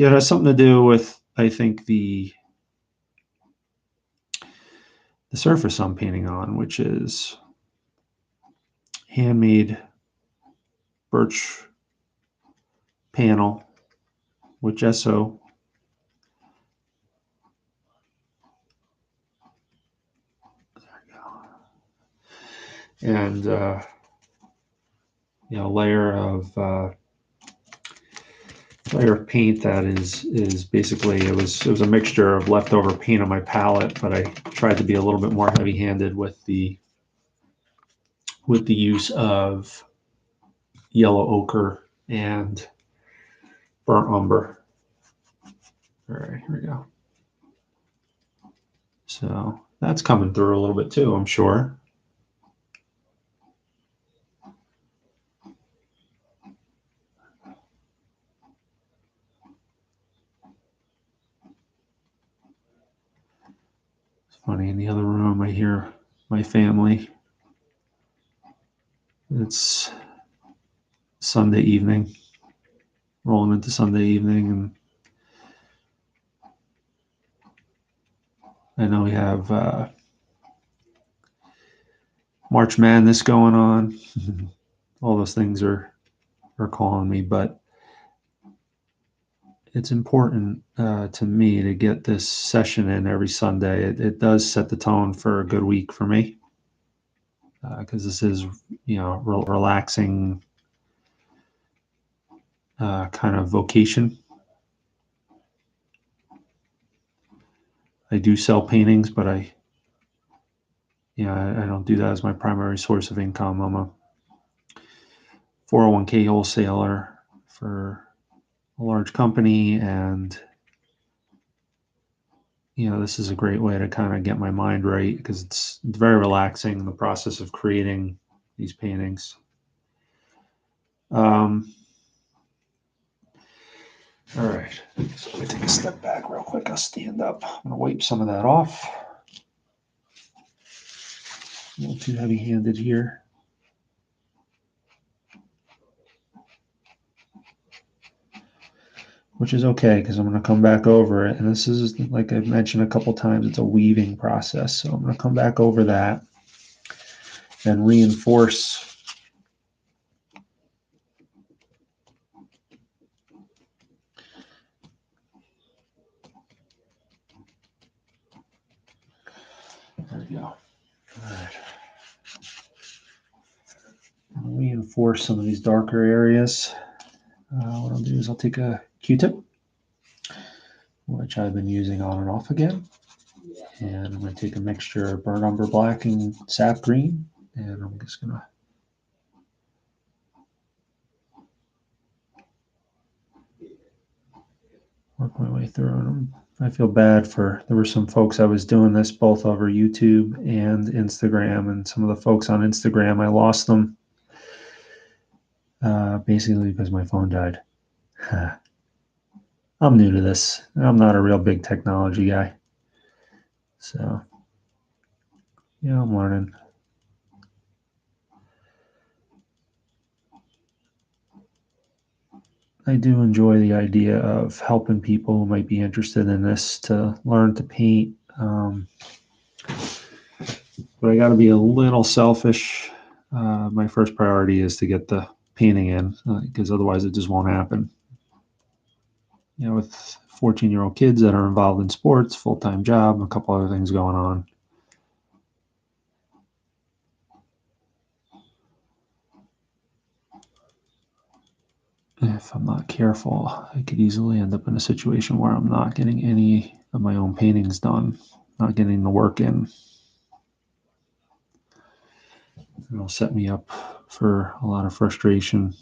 has something to do with, I think, the surface I'm painting on, which is handmade birch panel with gesso. And layer of paint that is basically it was a mixture of leftover paint on my palette, but I tried to be a little bit more heavy-handed with the use of yellow ochre and burnt umber. All right, here we go. So that's coming through a little bit too, I'm sure. It's funny, in the other room I hear my family. It's Sunday evening, rolling into Sunday evening, and I know we have March Madness going on. All those things are calling me, but it's important to me to get this session in every Sunday. It does set the tone for a good week for me because this is, relaxing kind of vocation. I do sell paintings, but I don't do that as my primary source of income. I'm a 401k wholesaler for a large company, and this is a great way to kind of get my mind right because it's very relaxing in the process of creating these paintings. All right, so let me take a step back real quick. I'll stand up. I'm going to wipe some of that off. A little too heavy-handed here. Which is okay because I'm going to come back over it. And this is, like I've mentioned a couple times, it's a weaving process. So I'm going to come back over that and reinforce There we go. All right. I'll reinforce some of these darker areas. What I'll do is I'll take a Q-tip, which I've been using on and off again. And I'm going to take a mixture of burnt umber black and sap green. And I'm just going to work my way through them. I feel bad there were some folks I was doing this both over YouTube and Instagram, and some of the folks on Instagram, I lost them basically because my phone died. I'm new to this. I'm not a real big technology guy. So, I'm learning. I do enjoy the idea of helping people who might be interested in this to learn to paint. But I got to be a little selfish. My first priority is to get the painting in because otherwise it just won't happen. With 14-year-old kids that are involved in sports, full-time job, a couple other things going on. If I'm not careful, I could easily end up in a situation where I'm not getting any of my own paintings done, not getting the work in. It'll set me up for a lot of frustration.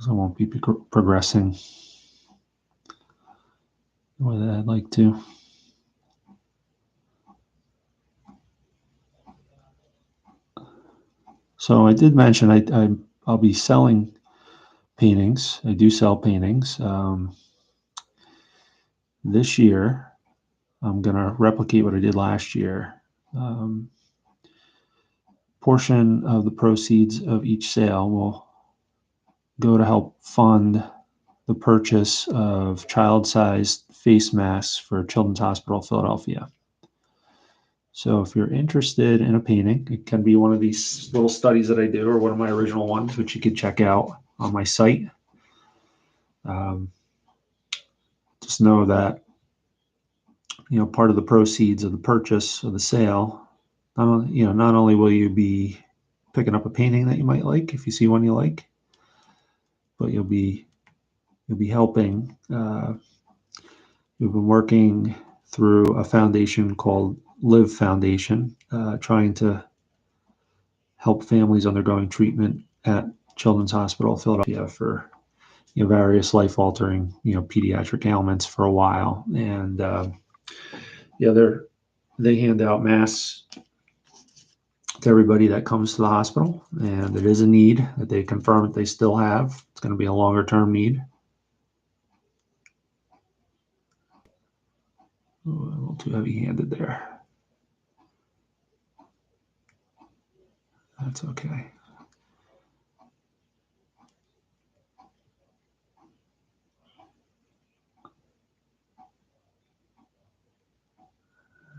I won't be progressing the way that I'd like to. So I did mention I'll be selling paintings. I do sell paintings. This year, I'm going to replicate what I did last year. Portion of the proceeds of each sale will go to help fund the purchase of child-sized face masks for Children's Hospital of Philadelphia. So if you're interested in a painting, it can be one of these little studies that I do or one of my original ones, which you can check out on my site. Just know that, part of the proceeds of the purchase of the sale, not only will you be picking up a painting that you might like if you see one you like, but you'll be helping. We've been working through a foundation called Live Foundation, trying to help families undergoing treatment at Children's Hospital of Philadelphia for various life-altering pediatric ailments for a while. And they hand out masks to everybody that comes to the hospital, and it is a need that they confirm that they still have. It's going to be a longer-term need. A little too heavy-handed there. That's okay.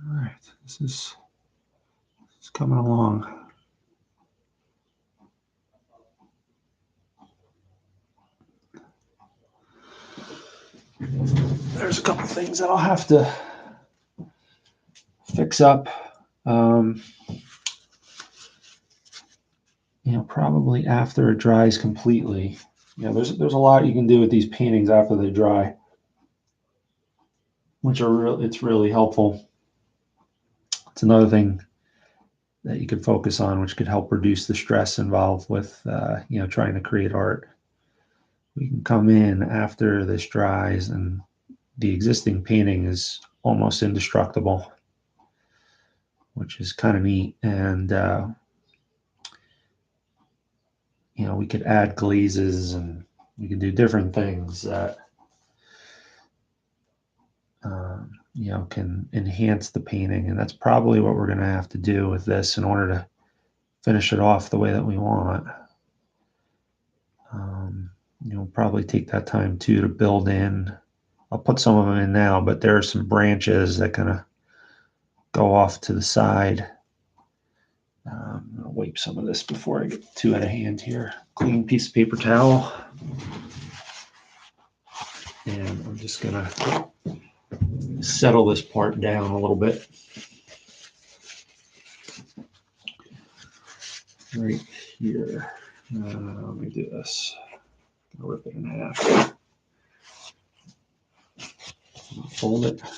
All right, this is coming along. There's a couple things that I'll have to fix up. Probably after it dries completely. There's a lot you can do with these paintings after they dry, which it's really helpful. It's another thing that you could focus on, which could help reduce the stress involved with trying to create art. We can come in after this dries and the existing painting is almost indestructible, which is kind of neat. And we could add glazes and we could do different things that can enhance the painting. And that's probably what we're going to have to do with this in order to finish it off the way that we want. Probably take that time too to build in. I'll put some of them in now, but there are some branches that kind of go off to the side. I'll wipe some of this before I get too out of hand here. Clean piece of paper towel. And I'm just going to settle this part down a little bit. Right here. Let me do this. I'm going to rip it in half. Fold it. I'm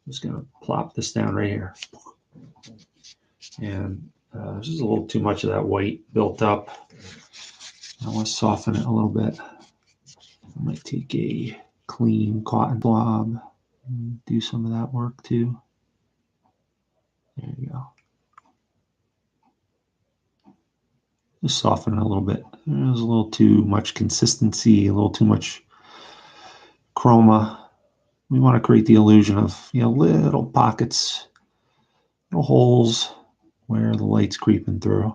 just going to plop this down right here. And there's just a little too much of that white built up. I want to soften it a little bit. I might take a clean cotton blob and do some of that work too. There you go. Just soften it a little bit. There's a little too much consistency, a little too much chroma. We want to create the illusion of little pockets, little holes where the light's creeping through.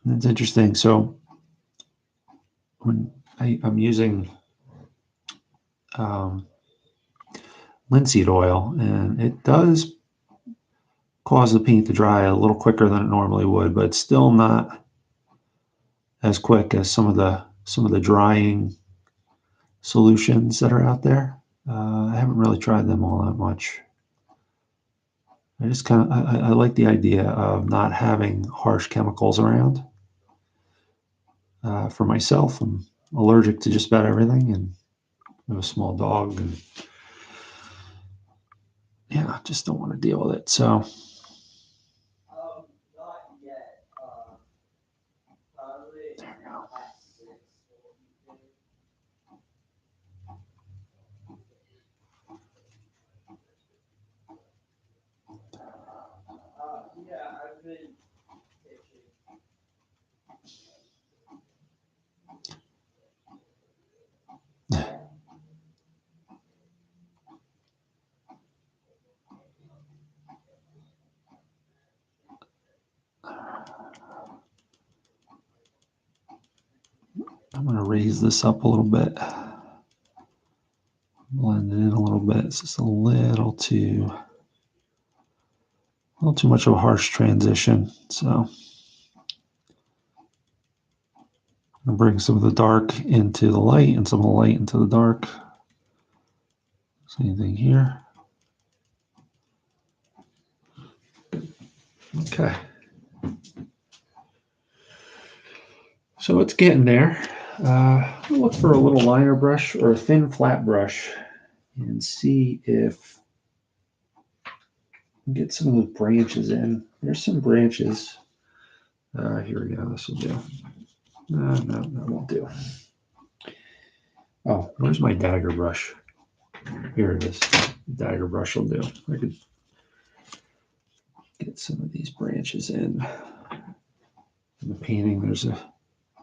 And it's interesting. So when I'm using linseed oil, and it does cause the paint to dry a little quicker than it normally would, but it's still not as quick as some of the drying solutions that are out there. I haven't really tried them all that much. I just I like the idea of not having harsh chemicals around. For myself, I'm allergic to just about everything, and I have a small dog, and I just don't want to deal with it. So I'm going to raise this up a little bit. Blend it in a little bit. It's just a little too much of a harsh transition. So I'm going to bring some of the dark into the light and some of the light into the dark. Same thing here. Okay. So it's getting there. I'll look for a little liner brush or a thin flat brush and see if I can get some of those branches in. There's some branches. Here we go. This will do. No, that won't do. Oh, where's my dagger brush? Here it is. Dagger brush will do. I could get some of these branches in. In the painting, there's a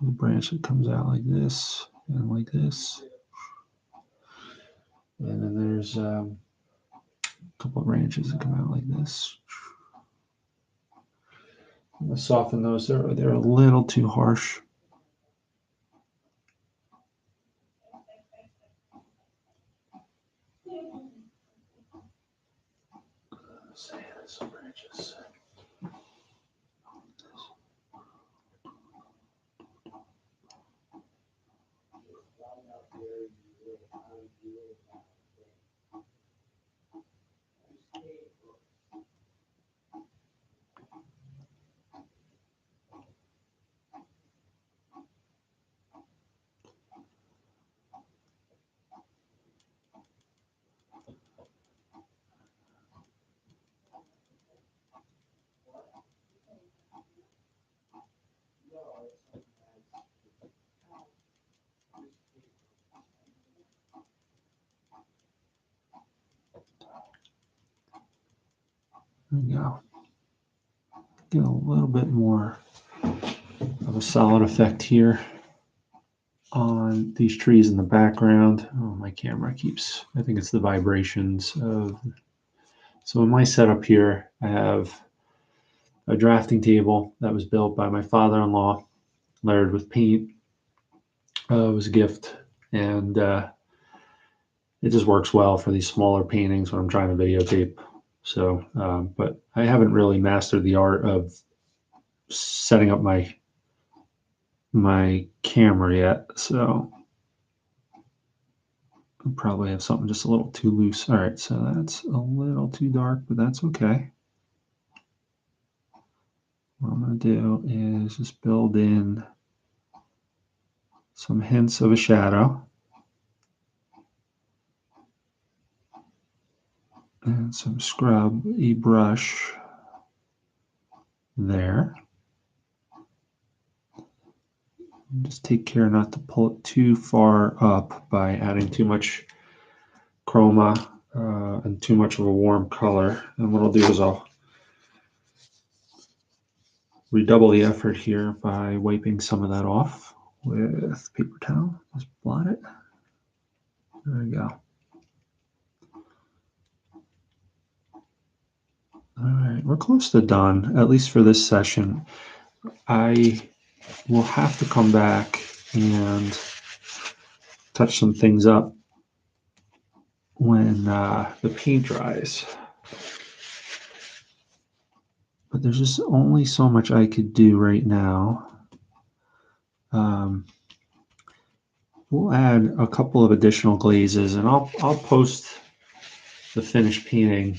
branch that comes out like this and like this. And then there's a couple of branches that come out like this. I'm going to soften those. They're a little too harsh. Some branches. There we go. Get a little bit more of a solid effect here on these trees in the background. Oh, my camera keeps, I think it's the vibrations of. So in my setup here, I have a drafting table that was built by my father-in-law, layered with paint. It was a gift, and it just works well for these smaller paintings when I'm trying to videotape. So, but I haven't really mastered the art of setting up my camera yet. So I'll probably have something just a little too loose. All right, so that's a little too dark, but that's okay. What I'm going to do is just build in some hints of a shadow. And some scrubby brush there. Just take care not to pull it too far up by adding too much chroma and too much of a warm color. And what I'll do is I'll redouble the effort here by wiping some of that off with paper towel. Just blot it. There we go. All right, we're close to done, at least for this session. I will have to come back and touch some things up when the paint dries. But there's just only so much I could do right now. We'll add a couple of additional glazes, and I'll post the finished painting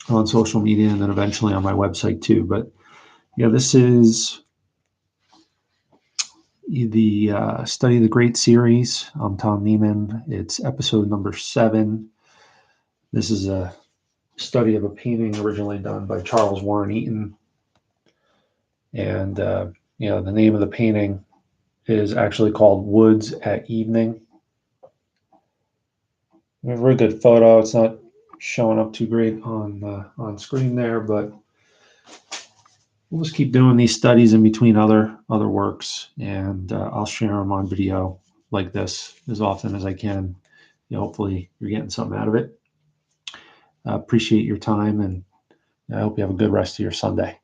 on social media and then eventually on my website too. But yeah, this is the Study the Great series. I'm Tom Neiman. It's episode number 7. This is a study of a painting originally done by Charles Warren Eaton. And, the name of the painting is actually called Woods at Evening. We have a very good photo. It's not showing up too great on screen there, but we'll just keep doing these studies in between other works, and I'll share them on video like this as often as I can. Hopefully you're getting something out of it. Appreciate your time, and I hope you have a good rest of your Sunday.